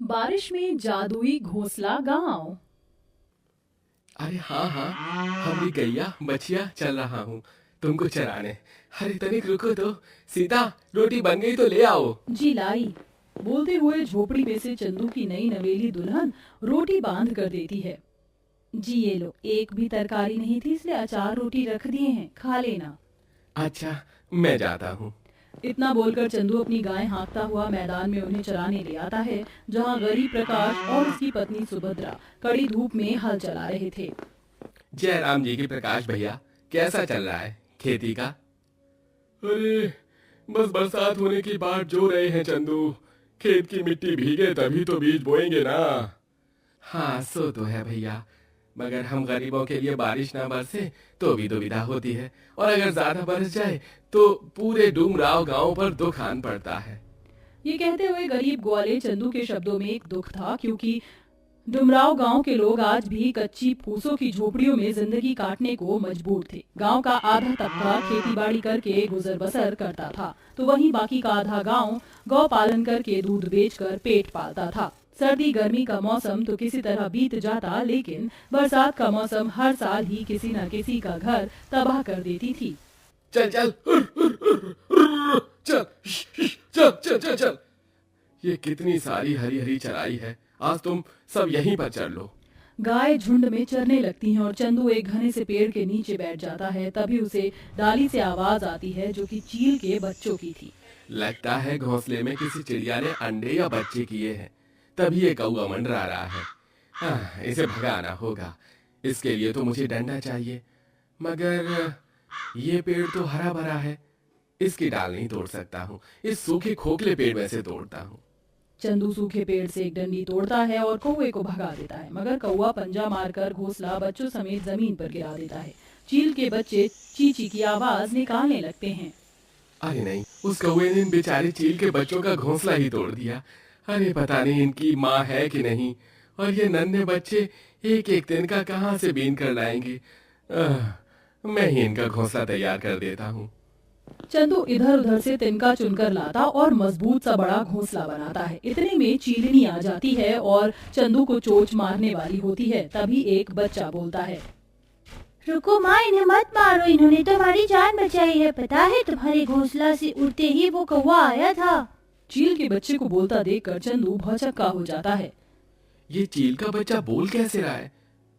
बारिश में जादुई घोंसला गांव। अरे हाँ हाँ, हम भी गैया बछिया चल रहा हूँ तुमको चराने। अरे तनिक रुको तो। सीता, रोटी बन गई तो ले आओ। जी लाई। बोलते हुए झोपड़ी में से चंदू की नई नवेली दुल्हन रोटी बांध कर देती है। जी ये लो, एक भी तरकारी नहीं थी इसलिए अचार रोटी रख दिए हैं, खा लेना। अच्छा, मैं जाता हूँ। इतना बोलकर चंदू अपनी गाय हाँकता हुआ मैदान में उन्हें चराने ले आता है, जहाँ गरीब प्रकाश और उसकी पत्नी सुभद्रा कड़ी धूप में हल चला रहे थे। जय राम जी की प्रकाश भैया, कैसा चल रहा है खेती का? अरे बस बरसात होने की बाट जो रहे हैं चंदू। खेत की मिट्टी भीगे तभी तो बीज बोएंगे ना। हाँ सो तो है भैया, मगर हम गरीबों के लिए बारिश ना बरसे तो भी दुविधा होती है, और अगर ज्यादा बरस जाए तो पूरे डूमराव गांव पर दुख आन पड़ता है। ये कहते हुए गरीब ग्वाले चंदू के शब्दों में एक दुख था, क्योंकि डुमराव गांव के लोग आज भी कच्ची फूसों की झोपड़ियों में जिंदगी काटने को मजबूर थे। गांव का आधा तबका खेतीबाड़ी करके गुजर बसर करता था, तो वहीं बाकी का आधा गांव गौ पालन करके दूध बेचकर पेट पालता था। सर्दी गर्मी का मौसम तो किसी तरह बीत जाता, लेकिन बरसात का मौसम हर साल ही किसी न किसी का घर तबाह कर देती थी। चल चल चल चल चल चल चल। ये कितनी सारी हरी हरी चराई है, आज तुम सब यहीं पर चल लो। गाय झुंड में चरने लगती हैं और चंदू एक घने से पेड़ के नीचे बैठ जाता है। तभी उसे डाली से आवाज आती है, जो कि चील के बच्चों की थी। लगता है घोंसले में किसी चिड़िया ने अंडे या बच्चे किए हैं, तभी ये कौआ मंडरा रहा है। हाँ, इसे भगाना होगा। इसके लिए तो मुझे डंडा चाहिए, मगर ये पेड़ तो हरा भरा है, इसकी डाल नहीं तोड़ सकता हूँ। इस सूखे खोखले पेड़ में से तोड़ता हूँ। चंदू सूखे पेड़ से एक डंडी तोड़ता है और कौवे को भगा देता है, मगर कौवा पंजा मारकर घोंसला बच्चों समेत जमीन पर गिरा देता है। चील के बच्चे चींची की आवाज निकालने लगते हैं। अरे नहीं, उस कौवे ने इन बेचारे चील के बच्चों का घोंसला ही तोड़ दिया। अरे पता नहीं इनकी माँ है कि नहीं, और ये नन्हे बच्चे एक एक दिन का कहाँ से बीन कर लाएंगे। मैं ही इनका घोंसला तैयार कर देता हूँ। चंदू इधर उधर से तिनका चुनकर लाता और मजबूत सा बड़ा घोंसला बनाता है। इतने में चीलनी आ जाती है और चंदू को चोच मारने वाली होती है। तभी एक बच्चा बोलता है, रुको माँ, इन्हें मत मारो, इन्होंने तो हमारी जान बचाई है। पता है तुम्हारे घोंसला से उड़ते ही वो कौवा आया था। चील के बच्चे को बोलता देखकर चंदू भौचक्का हो जाता है। ये चील का बच्चा बोल कैसे रहा है?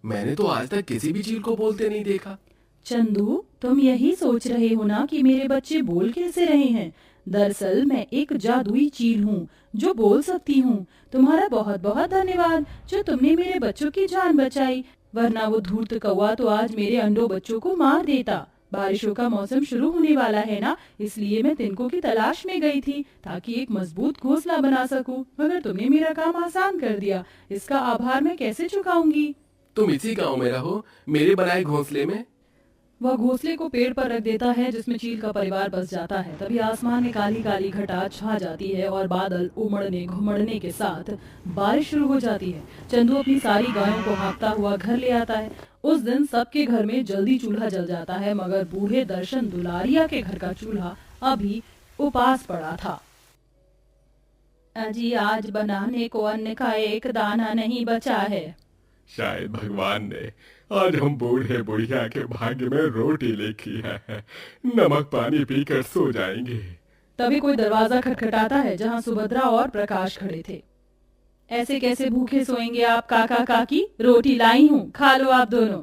मैंने तो आज तक किसी भी चील को बोलते नहीं देखा। चंदू, तुम यही सोच रहे हो ना कि मेरे बच्चे बोल कैसे रहे हैं? दरअसल मैं एक जादुई चील हूँ जो बोल सकती हूँ। तुम्हारा बहुत बहुत धन्यवाद जो तुमने मेरे बच्चों की जान बचाई, वरना वो धूर्त कौवा तो आज मेरे अंडों बच्चों को मार देता। बारिशों का मौसम शुरू होने वाला है ना, इसलिए मैं तिनकों की तलाश में गई थी ताकि एक मजबूत घोंसला बना सकूं, मगर तुमने मेरा काम आसान कर दिया। इसका आभार मैं कैसे चुकाऊंगी? तुम इसी गांव में रहो, मेरे बनाए घोंसले में। वह घोंसले को पेड़ पर रख देता है, जिसमें चील का परिवार बस जाता है। तभी आसमान में काली काली घटा छा जाती है और बादल उमड़ने घुमड़ने के साथ बारिश शुरू हो जाती है। चंदू अपनी सारी गायों को हाँकता हुआ घर ले आता है। उस दिन सबके घर में जल्दी चूल्हा जल जाता है, मगर बूढ़े दर्शन दुलारिया के घर का चूल्हा अभी उपास पड़ा था। अजी, आज बनाने को अन्न का एक दाना नहीं बचा है। शायद भगवान ने आज हम बूढ़े बुढ़िया के भाग्य में रोटी लिखी है। नमक पानी पीकर सो जाएंगे। तभी कोई दरवाजा खटखटाता है, जहाँ सुभद्रा और प्रकाश खड़े थे। ऐसे कैसे भूखे सोएंगे आप काका काकी? रोटी लाई हूँ, खा लो आप दोनों।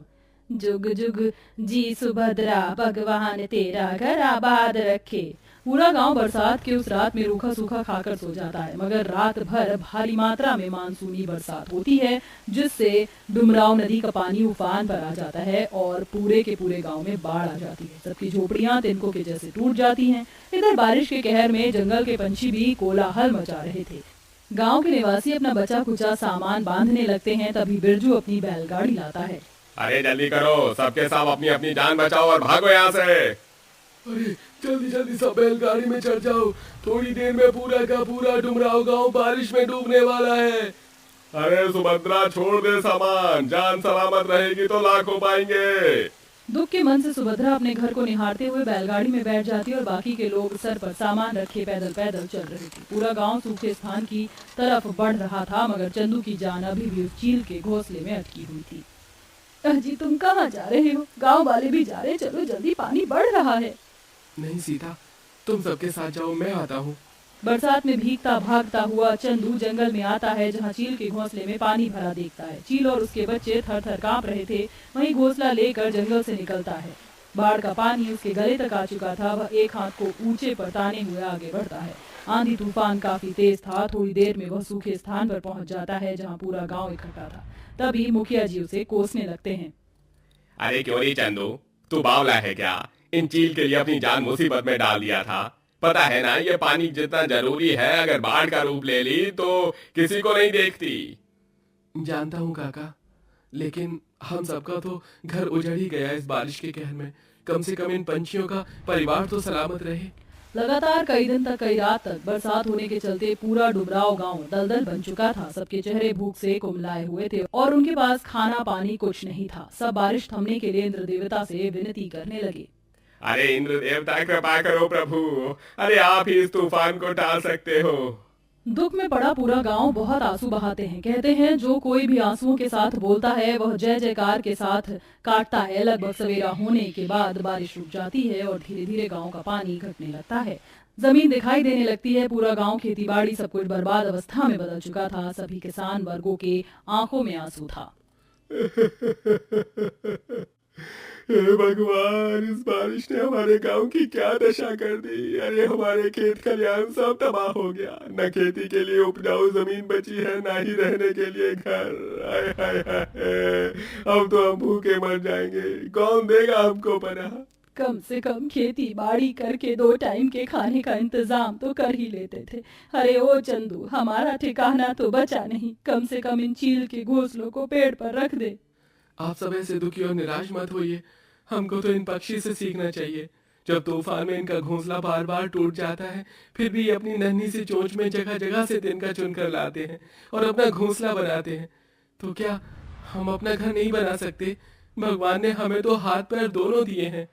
जुग जुग जी सुभद्रा, भगवान तेरा घर आबाद रखे। पूरा गांव बरसात की उस रात में रूखा सूखा खाकर सो जाता है, मगर रात भर भारी मात्रा में मानसूनी बरसात होती है, जिससे डुमराव नदी का पानी उफान पर आ जाता है और पूरे के पूरे गांव में बाढ़ आ जाती है। सबकी झोपड़ियां तिनकों के जैसे टूट जाती हैं। इधर बारिश के कहर में जंगल के पंछी भी कोलाहल मचा रहे थे। गांव के निवासी अपना बचा कुचा सामान बांधने लगते हैं। तभी बिरजू अपनी बैलगाड़ी लाता है। अरे जल्दी करो, सबके सब अपनी अपनी जान बचाओ और भागो यहाँ से। अरे जल्दी जल्दी सब बैलगाड़ी में चढ़ जाओ, थोड़ी देर में पूरा का पूरा डुमराव गांव बारिश में डूबने वाला है। अरे सुभद्रा, छोड़ दे सामान, जान सलामत रहेगी तो लाखों पाएंगे। दुख के मन से सुभद्रा अपने घर को निहारते हुए बैलगाड़ी में बैठ जाती और बाकी के लोग सर पर सामान रखे पैदल पैदल चल रहे थे। पूरा गांव सूखे स्थान की तरफ बढ़ रहा था, मगर चंदू की जान अभी भी उस चील के घोंसले में अटकी हुई थी। अजी तुम कहाँ जा रहे हो? गांव वाले भी जा रहे, चलो जल्दी, पानी बढ़ रहा है। नहीं सीता, तुम सबके साथ जाओ, मैं आता हूँ। बरसात में भीगता भागता हुआ चंदू जंगल में आता है, जहाँ चील के घोंसले में पानी भरा देखता है। चील और उसके बच्चे थर थर कांप रहे थे। वहीं घोंसला लेकर जंगल से निकलता है। बाढ़ का पानी उसके गले तक आ चुका था। वह एक हाथ को ऊंचे पर ताने हुए आगे बढ़ता है। आंधी तूफान काफी तेज था। थोड़ी देर में वह सूखे स्थान पर पहुंच जाता है, जहाँ पूरा गाँव इकट्ठा था। तभी मुखिया जी उसे कोसने लगते हैं। अरे क्यों नहीं चंदू, तू बावला है क्या? इन चील के लिए अपनी जान मुसीबत में डाल दिया था। पता है ना ये पानी जितना जरूरी है, अगर बाढ़ का रूप ले ली तो किसी को नहीं देखती। जानता हूँ काका, लेकिन हम सबका तो घर उजड़ ही गया इस बारिश के कहर में। कम से कम इन पंछियों का परिवार तो सलामत रहे। लगातार कई दिन तक, कई रात तक बरसात होने के चलते पूरा डुबराव गांव दलदल बन चुका था। सबके चेहरे भूख से कुमलाए हुए थे और उनके पास खाना पानी कुछ नहीं था। सब बारिश थमने के लिए इंद्र देवता से विनती करने लगे। अरे इंद्र देवता कृपा करो प्रभु, अरे आप ही इस तूफान को टाल सकते हो। दुख में पड़ा पूरा गांव बहुत आंसू बहाते हैं। कहते हैं जो कोई भी आंसुओं के साथ बोलता है वह जय जयकार के साथ काटता है। लगभग सवेरा होने के बाद बारिश रुक जाती है और धीरे धीरे गांव का पानी घटने लगता है। जमीन दिखाई देने लगती है। पूरा गांव खेती बाड़ी सब कुछ बर्बाद अवस्था में बदल चुका था। सभी किसान वर्गों के आंखों में आंसू था। हे भगवान, इस बारिश ने हमारे गांव की क्या दशा कर दी। अरे हमारे खेत खलिहान सब तबाह हो गया। न खेती के लिए उपजाऊ जमीन बची है, ना ही रहने के लिए घर। हाय हाय हाय, अब तो हम भूखे मर जाएंगे। कौन देगा हमको पनाह? कम से कम खेती बाड़ी करके 2 टाइम के खाने का इंतजाम तो कर ही लेते थे। अरे ओ चंदू, हमारा ठिकाना तो बचा नहीं। कम से कम इन चील के घोंसलों को पेड़ पर रख दे। आप सब ऐसे दुखी और निराश मत होइए। हमको तो इन पक्षी से सीखना चाहिए। जब तूफान में इनका घोंसला बार बार टूट जाता है, फिर भी अपनी नन्ही सी चोंच में जगह जगह से तिनका चुनकर लाते हैं और अपना घोंसला बनाते हैं। तो क्या हम अपना घर नहीं बना सकते? भगवान ने हमें तो हाथ पैर दोनों दिए हैं।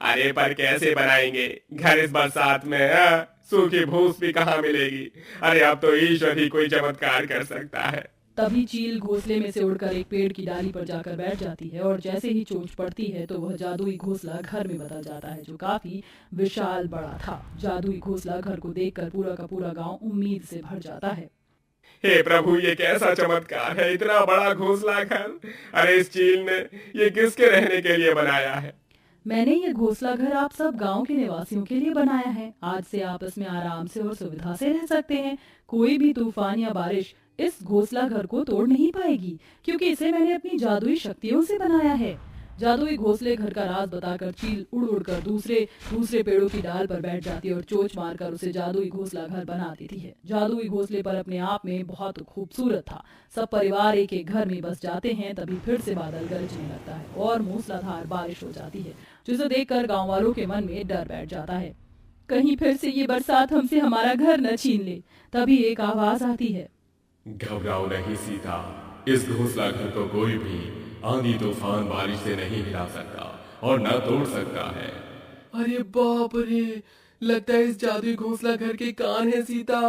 अरे पर कैसे बनाएंगे घर इस बरसात में? सूखी भूस भी कहाँ मिलेगी? अरे अब तो ईश्वर ही कोई चमत्कार कर सकता है। तभी चील घोंसले में से उड़कर एक पेड़ की डाली पर जाकर बैठ जाती है और जैसे ही चोंच पड़ती है तो वह जादुई घोंसला घर में बदल जाता है, जो काफी विशाल बड़ा था। जादुई घोंसला घर को देखकर पूरा का पूरा गांव उम्मीद से भर जाता है। हे प्रभु, ये कैसा चमत्कार है, इतना बड़ा घोंसला घर। अरे इस चील ने ये किसके रहने के लिए बनाया है? मैंने ये घोंसला घर आप सब गांव के निवासियों के लिए बनाया है। आज से आप इसमें आराम से और सुविधा से रह सकते हैं। कोई भी तूफान या बारिश इस घोंसला घर को तोड़ नहीं पाएगी, क्योंकि इसे मैंने अपनी जादुई शक्तियों से बनाया है। जादुई घोंसले घर का राज बताकर चील उड़ उड़कर दूसरे पेड़ों की डाल पर बैठ जाती और चोंच मारकर उसे जादुई घोंसला घर बना देती है। जादुई घोंसले पर अपने आप में बहुत खूबसूरत था। सब परिवार एक एक घर में बस जाते हैं। तभी फिर से बादल गरजने लगता है और मूसलाधार बारिश हो जाती है, जिसे देखकर गाँव वालों के मन में डर बैठ जाता है। कहीं फिर से ये बरसात हमसे हमारा घर न छीन ले। तभी एक आवाज आती है, घबराओ नहीं सीता, इस घोंसला घर को कोई भी आंधी तूफान बारिश से नहीं हिला सकता और न तोड़ सकता है। अरे बाप रे, लगता है इस जादुई घोंसला घर के कान है सीता।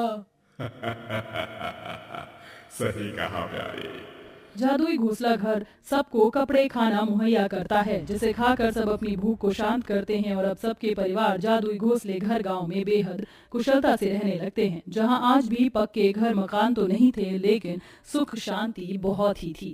सही कहा प्यारे। जादुई घोंसला घर सबको कपड़े खाना मुहैया करता है, जिसे खाकर सब अपनी भूख को शांत करते हैं और अब सबके परिवार जादुई घोंसले घर गांव में बेहद कुशलता से रहने लगते हैं। जहां आज भी पक्के घर मकान तो नहीं थे, लेकिन सुख शांति बहुत ही थी।